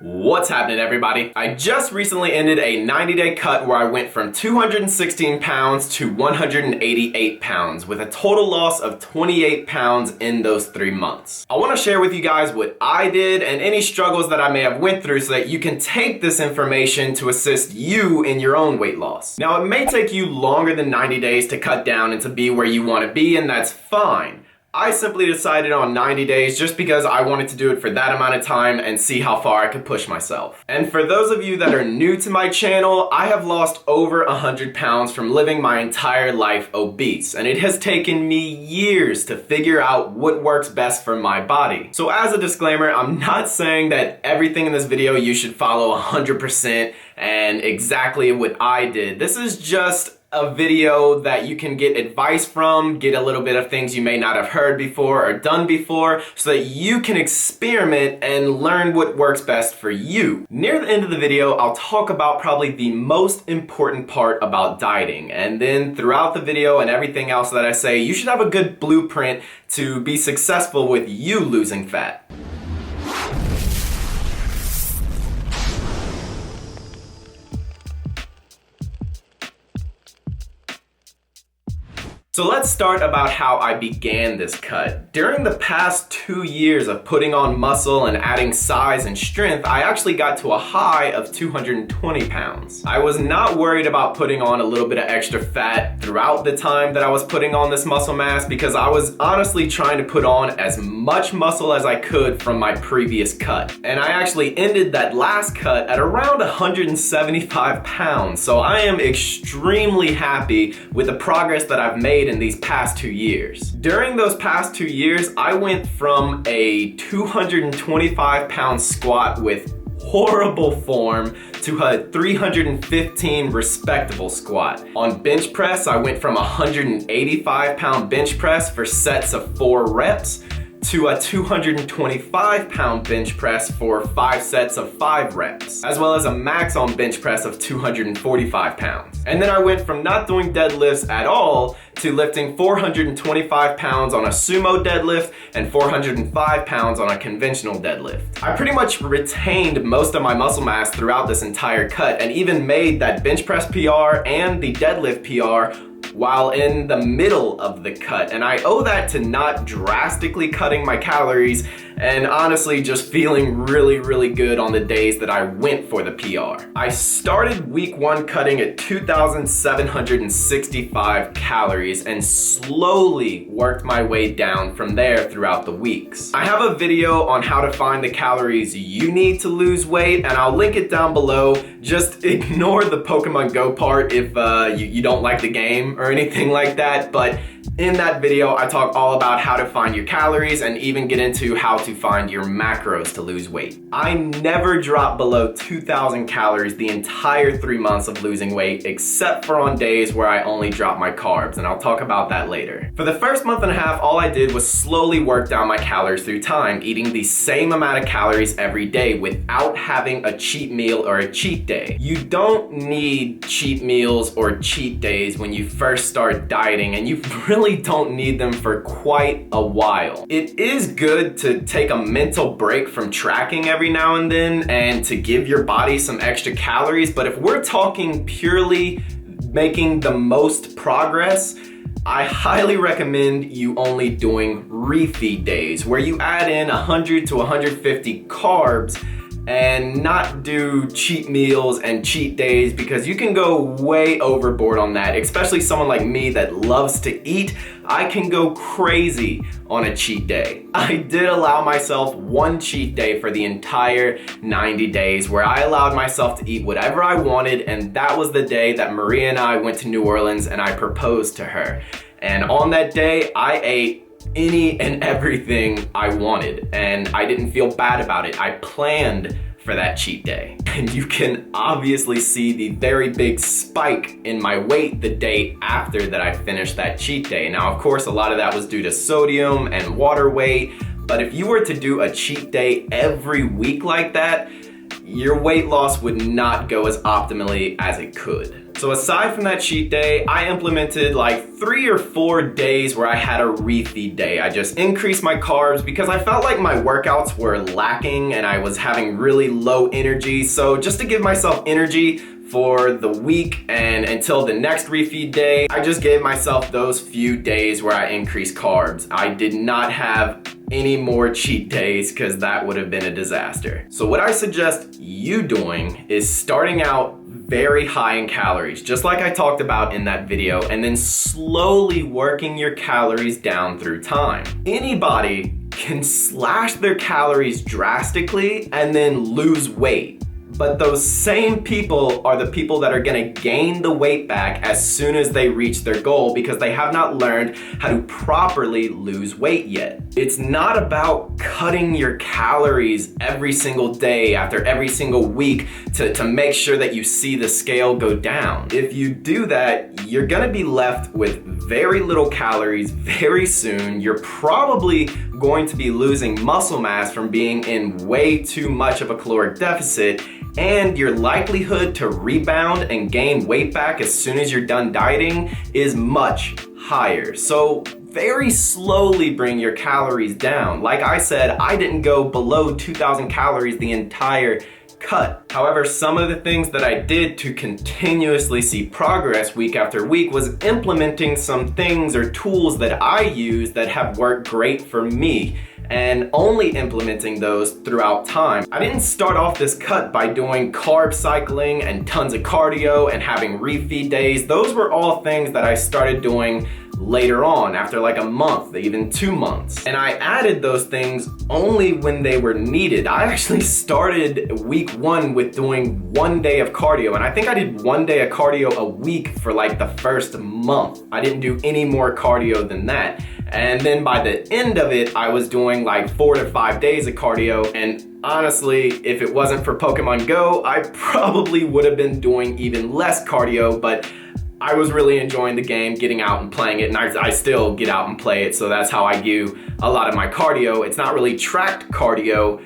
What's happening, everybody? I just recently ended a 90-day cut where I went from 216 pounds to 188 pounds with a total loss of 28 pounds in those 3 months. I want to share with you guys what I did and any struggles that I may have went through so that you can take this information to assist you in your own weight loss. Now, it may take you longer than 90 days to cut down and to be where you want to be, and that's fine. I simply decided on 90 days just because I wanted to do it for that amount of time and see how far I could push myself. And for those of you that are new to my channel, I have lost over 100 pounds from living my entire life obese, and it has taken me years to figure out what works best for my body. So as a disclaimer, I'm not saying that everything in this video you should follow 100% and exactly what I did. This is just a video that you can get advice from, get a little bit of things you may not have heard before or done before, so that you can experiment and learn what works best for you. Near the end of the video, I'll talk about probably the most important part about dieting, and then throughout the video and everything else that I say, you should have a good blueprint to be successful with you losing fat. So let's start about how I began this cut. During the past 2 years of putting on muscle and adding size and strength, I actually got to a high of 220 pounds. I was not worried about putting on a little bit of extra fat throughout the time that I was putting on this muscle mass because I was honestly trying to put on as much muscle as I could from my previous cut. And I actually ended that last cut at around 175 pounds. So I am extremely happy with the progress that I've made in these past 2 years. During those past 2 years, I went from a 225 pound squat with horrible form to a 315 respectable squat. On bench press, I went from a 185 pound bench press for sets of 4 reps to a 225 pound bench press for 5 sets of 5 reps, as well as a max on bench press of 245 pounds. And then I went from not doing deadlifts at all to lifting 425 pounds on a sumo deadlift and 405 pounds on a conventional deadlift. I pretty much retained most of my muscle mass throughout this entire cut and even made that bench press PR and the deadlift PR while in the middle of the cut, and I owe that to not drastically cutting my calories and honestly just feeling really good on the days that I went for the PR. I started week 1 cutting at 2,765 calories and slowly worked my way down from there throughout the weeks. I have a video on how to find the calories you need to lose weight, and I'll link it down below. Just ignore the Pokemon Go part if you don't like the game or anything like that, but in that video, I talk all about how to find your calories and even get into how to find your macros to lose weight. I never dropped below 2,000 calories the entire 3 months of losing weight, except for on days where I only dropped my carbs, and I'll talk about that later. For the first month and a half, all I did was slowly work down my calories through time, eating the same amount of calories every day without having a cheat meal or a cheat day. You don't need cheat meals or cheat days when you first start dieting, and you really don't need them for quite a while. It is good to take a mental break from tracking every now and then and to give your body some extra calories, but if we're talking purely making the most progress, I highly recommend you only doing refeed days where you add in 100 to 150 carbs and not do cheat meals and cheat days, because you can go way overboard on that. Especially someone like me that loves to eat, I can go crazy on a cheat day. I did allow myself 1 cheat day for the entire 90 days where I allowed myself to eat whatever I wanted, and that was the day that Maria and I went to New Orleans and I proposed to her. And on that day, I ate any and everything I wanted, and I didn't feel bad about it. I planned for that cheat day. And you can obviously see the very big spike in my weight the day after that I finished that cheat day. Now, of course, a lot of that was due to sodium and water weight, but if you were to do a cheat day every week like that, your weight loss would not go as optimally as it could. So aside from that cheat day, I implemented like 3 or 4 days where I had a refeed day. I just increased my carbs because I felt like my workouts were lacking and I was having really low energy. So just to give myself energy for the week and until the next refeed day, I just gave myself those few days where I increased carbs. I did not have any more cheat days because that would have been a disaster. So what I suggest you doing is starting out very high in calories, just like I talked about in that video, and then slowly working your calories down through time. Anybody can slash their calories drastically and then lose weight. But those same people are the people that are gonna gain the weight back as soon as they reach their goal because they have not learned how to properly lose weight yet. It's not about cutting your calories every single day after every single week to make sure that you see the scale go down. If you do that, you're gonna be left with very little calories very soon. You're probably going to be losing muscle mass from being in way too much of a caloric deficit, and your likelihood to rebound and gain weight back as soon as you're done dieting is much higher. So very slowly bring your calories down. Like I said, I didn't go below 2,000 calories the entire cut. However, some of the things that I did to continuously see progress week after week was implementing some things or tools that I use that have worked great for me, and only implementing those throughout time. I didn't start off this cut by doing carb cycling and tons of cardio and having refeed days. Those were all things that I started doing later on, after like a month, even 2 months. And I added those things only when they were needed. I actually started week 1 with doing 1 day of cardio, and I think I did 1 day of cardio a week for like the first month. I didn't do any more cardio than that. And then by the end of it, I was doing like 4 to 5 days of cardio. And honestly, if it wasn't for Pokemon Go, I probably would have been doing even less cardio, but I was really enjoying the game, getting out and playing it, and I still get out and play it, so that's how I do a lot of my cardio. It's not really tracked cardio,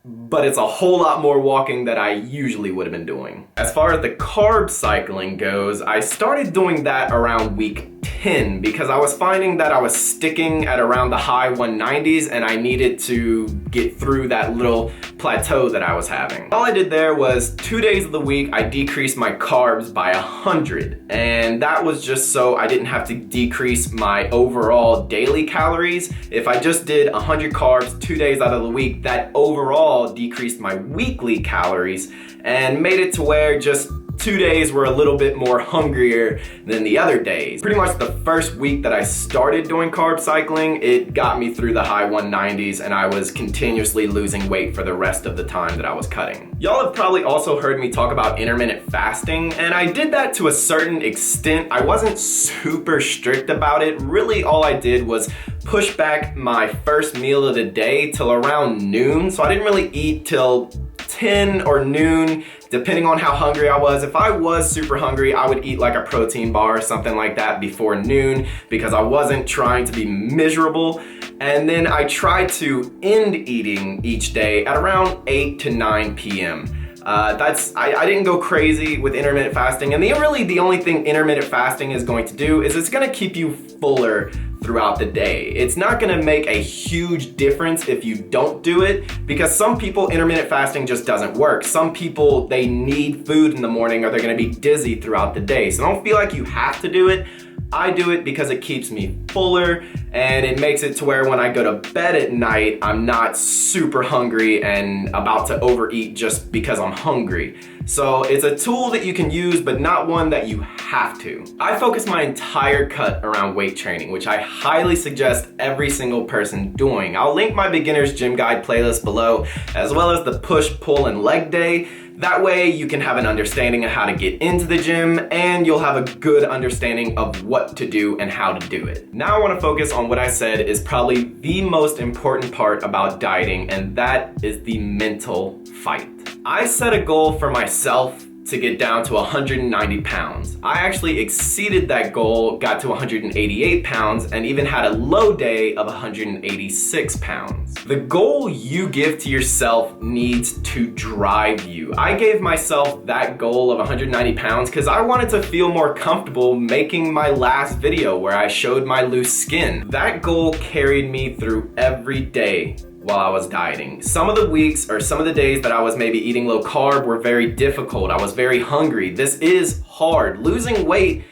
but it's a whole lot more walking than I usually would have been doing. As far as the carb cycling goes, I started doing that around week 10 because I was finding that I was sticking at around the high 190s and I needed to get through that little plateau that I was having. All I did there was 2 days of the week, I decreased my carbs by 100, and that was just so I didn't have to decrease my overall daily calories. If I just did 100 carbs 2 days out of the week, that overall decreased my weekly calories and made it to where just 2 days were a little bit more hungrier than the other days. Pretty much the first week that I started doing carb cycling, it got me through the high 190s and I was continuously losing weight for the rest of the time that I was cutting. Y'all have probably also heard me talk about intermittent fasting, and I did that to a certain extent. I wasn't super strict about it. Really all I did was push back my first meal of the day till around noon, so I didn't really eat till 10 or noon, depending on how hungry I was. If I was super hungry, I would eat like a protein bar or something like that before noon because I wasn't trying to be miserable. And then I tried to end eating each day at around 8 to 9 p.m. I didn't go crazy with intermittent fasting, and the only thing intermittent fasting is going to do is it's gonna keep you fuller throughout the day. It's not gonna make a huge difference if you don't do it, because some people, intermittent fasting just doesn't work. Some people, they need food in the morning or they're gonna be dizzy throughout the day. So don't feel like you have to do it. I do it because it keeps me fuller and it makes it to where when I go to bed at night, I'm not super hungry and about to overeat just because I'm hungry. So it's a tool that you can use, but not one that you have to. I focus my entire cut around weight training, which I highly suggest every single person doing. I'll link my beginner's gym guide playlist below, as well as the push, pull, and leg day. That way you can have an understanding of how to get into the gym, and you'll have a good understanding of what to do and how to do it. Now I want to focus on what I said is probably the most important part about dieting, and that is the mental fight. I set a goal for myself to get down to 190 pounds. I actually exceeded that goal, got to 188 pounds, and even had a low day of 186 pounds. The goal you give to yourself needs to drive you. I gave myself that goal of 190 pounds because I wanted to feel more comfortable making my last video where I showed my loose skin. That goal carried me through every day while I was dieting. Some of the weeks or some of the days that I was maybe eating low carb were very difficult. I was very hungry. This is hard. Losing weight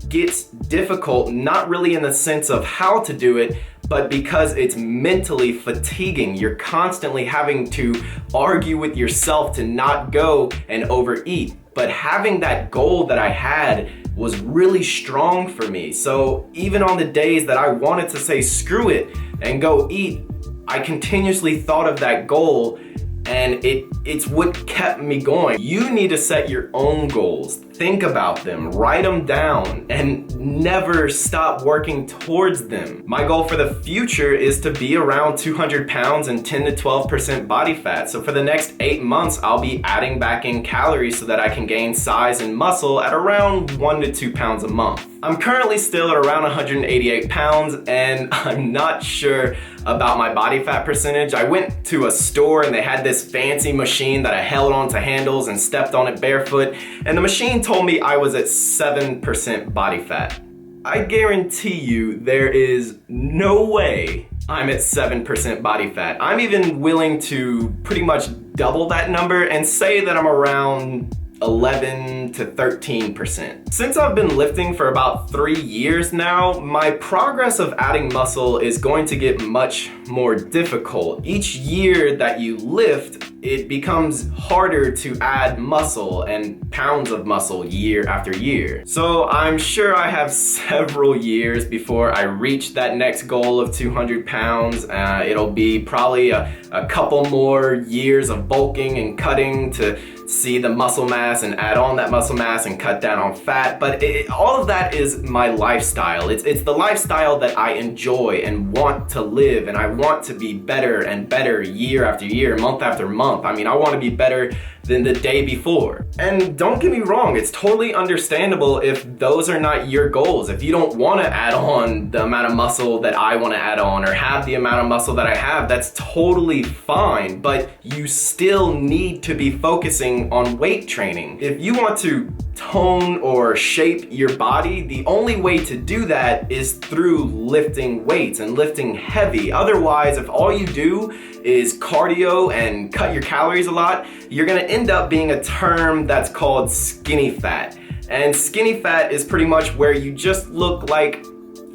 gets difficult, not really in the sense of how to do it, but because it's mentally fatiguing. You're constantly having to argue with yourself to not go and overeat. But having that goal that I had was really strong for me. So even on the days that I wanted to say screw it and go eat, I continuously thought of that goal, and it's what kept me going. You need to set your own goals. Think about them, write them down, and never stop working towards them. My goal for the future is to be around 200 pounds and 10 to 12% body fat. So for the next 8 months, I'll be adding back in calories so that I can gain size and muscle at around 1 to 2 pounds a month. I'm currently still at around 188 pounds, and I'm not sure about my body fat percentage. I went to a store and they had this fancy machine that I held onto handles and stepped on it barefoot, and the machine told me I was at 7% body fat. I guarantee you there is no way I'm at 7% body fat. I'm even willing to pretty much double that number and say that I'm around 11 to 13%. Since I've been lifting for about 3 years now, my progress of adding muscle is going to get much more difficult. Each year that you lift, it becomes harder to add muscle and pounds of muscle year after year. So I'm sure I have several years before I reach that next goal of 200 pounds. It'll be probably a couple more years of bulking and cutting to see the muscle mass and add on that muscle mass and cut down on fat. But all of that is my lifestyle. It's the lifestyle that I enjoy and want to live, and I want to be better and better year after year, month after month. I mean, I want to be better than the day before. And don't get me wrong, it's totally understandable if those are not your goals. If you don't want to add on the amount of muscle that I want to add on or have the amount of muscle that I have, that's totally fine, but you still need to be focusing on weight training. If you want to tone or shape your body, the only way to do that is through lifting weights and lifting heavy. Otherwise, if all you do is cardio and cut your calories a lot, you're gonna end up being a term that's called skinny fat. And skinny fat is pretty much where you just look like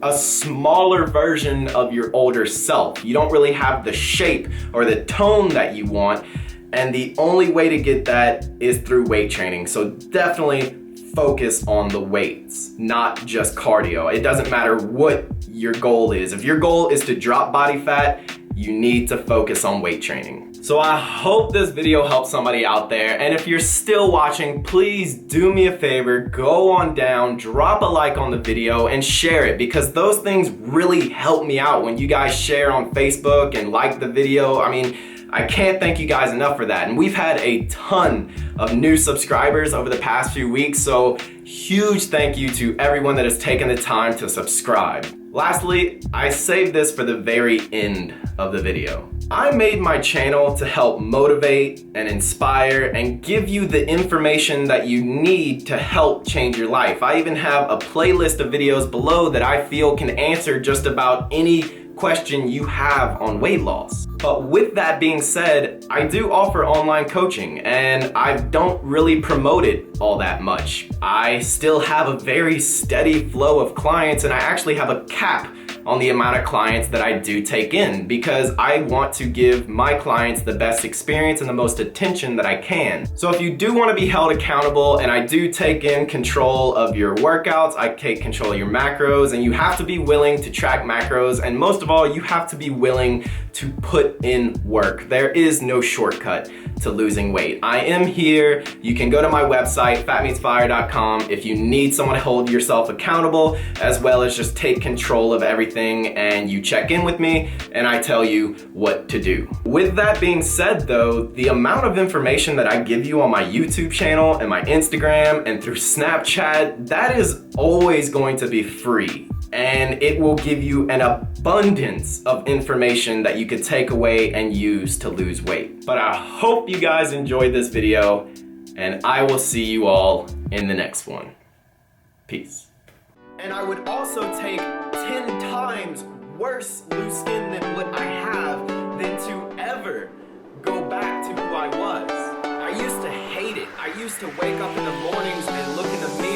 a smaller version of your older self. You don't really have the shape or the tone that you want, and the only way to get that is through weight training. So definitely focus on the weights, not just cardio. It doesn't matter what your goal is. If your goal is to drop body fat, you need to focus on weight training. So I hope this video helps somebody out there, and if you're still watching, please do me a favor, go on down, drop a like on the video and share it, because those things really help me out when you guys share on Facebook and like the video. I mean, I can't thank you guys enough for that. And we've had a ton of new subscribers over the past few weeks, so huge thank you to everyone that has taken the time to subscribe. Lastly, I saved this for the very end of the video. I made my channel to help motivate and inspire and give you the information that you need to help change your life. I even have a playlist of videos below that I feel can answer just about any question you have on weight loss. But with that being said, I do offer online coaching, and I don't really promote it all that much. I still have a very steady flow of clients, and I actually have a cap on the amount of clients that I do take in, because I want to give my clients the best experience and the most attention that I can. So if you do want to be held accountable, and I do take in control of your workouts, I take control of your macros, and you have to be willing to track macros, and most of all, you have to be willing to put in work. There is no shortcut. to losing weight. I am here. You can go to my website, fatmeatsfire.com, if you need someone to hold yourself accountable, as well as just take control of everything, and you check in with me and I tell you what to do. With that being said though, the amount of information that I give you on my YouTube channel and my Instagram and through Snapchat, that is always going to be free. And it will give you an abundance of information that you could take away and use to lose weight. But I hope you guys enjoyed this video, and I will see you all in the next one. Peace. And I would also take 10 times worse loose skin than what I have than to ever go back to who I was. I used to hate it. I used to wake up in the mornings and look in the mirror